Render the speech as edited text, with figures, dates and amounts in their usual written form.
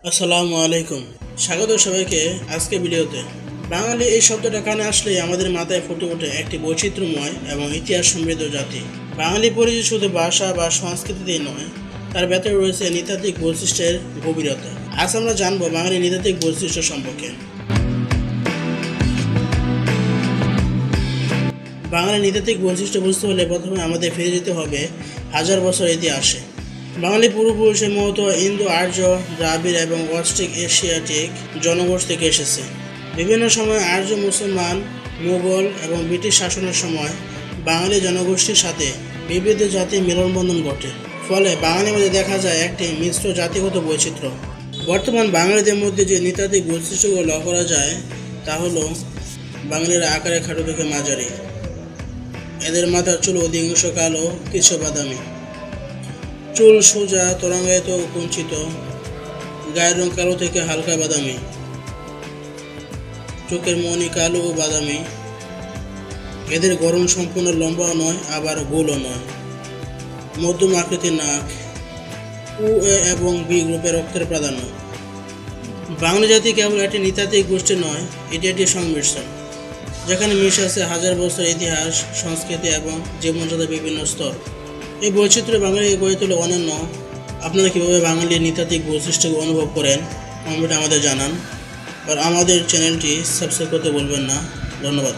আসসালামু আলাইকুম। স্বাগত সবাইকে আজকে ভিডিওতে। বাঙালি এই শব্দটা কানে আসলেই আমাদের মাথায় ফুটে ওঠে একটি বৈচিত্র্যময় এবং ইতিহাস সমৃদ্ধ জাতি। বাঙালি পরিচয় শুধু ভাষা বা সংস্কৃতিতেই নয়, তার ভেতরে রয়েছে নৃতাত্ত্বিক বৈশিষ্ট্যের গভীরতা। আজ আমরা জানবো বাঙালি নৃতাত্ত্বিক বৈশিষ্ট্য সম্পর্কে। বাঙালি নৃতাত্ত্বিক বৈশিষ্ট্য বুঝতে হলে প্রথমে আমাদের ফিরে যেতে হবে হাজার বছর ইতিহাসে। বাঙালি পূর্বপুরুষের মতো ইন্দো আর্য, দ্রাবিড় এবং ওয়েস্ট এশিয়াটিক জনগোষ্ঠী থেকে এসেছে। বিভিন্ন সময় আর্য, মুসলমান, মুঘল এবং ব্রিটিশ শাসনের সময় বাঙালি জনগোষ্ঠীর সাথে বিবিধ জাতির মিলনবন্ধন ঘটে। ফলে বাঙালির মধ্যে দেখা যায় একটি মিশ্র জাতিগত বৈচিত্র্য। বর্তমান বাঙালিদের মধ্যে যে নৃতাত্ত্বিক বৈশিষ্ট্যগুলো লক্ষ্য করা যায় তা হলো বাঙালিরা আকারে খাটো থেকে মাঝারি। এদের মাথার চুল অধিকাংশ কালো, কিছু বাদামি। চুল সোজা, তরঙ্গায়িত ও কুঞ্চিত। গায়ের রং কালো থেকে হালকা বাদামি। চোখের মণি কালো ও বাদামি। এদের গড়ন সম্পূর্ণ লম্বাও নয়, আবার গোলও নয়। মধ্যম আকৃতির নাক। ও এ এবং বি গ্রুপের রক্তের প্রাধান্য। বাঙালি জাতি কেবল একটি নৃতাত্ত্বিক গোষ্ঠী নয়, এটি একটি সংমিশ্রণ, যেখানে মিশে আছে হাজার বছর ইতিহাস, সংস্কৃতি এবং জীবনযাত্রার বিভিন্ন স্তর। এই বৈচিত্র্য বাঙালিকে গড়ে তোলে অনন্য। আপনারা কীভাবে বাঙালির নৃতাত্ত্বিক বৈশিষ্ট্য অনুভব করেন কমেন্টে আমাদের জানান, আর আমাদের চ্যানেলটি সাবস্ক্রাইব করতে বলবেন না। ধন্যবাদ।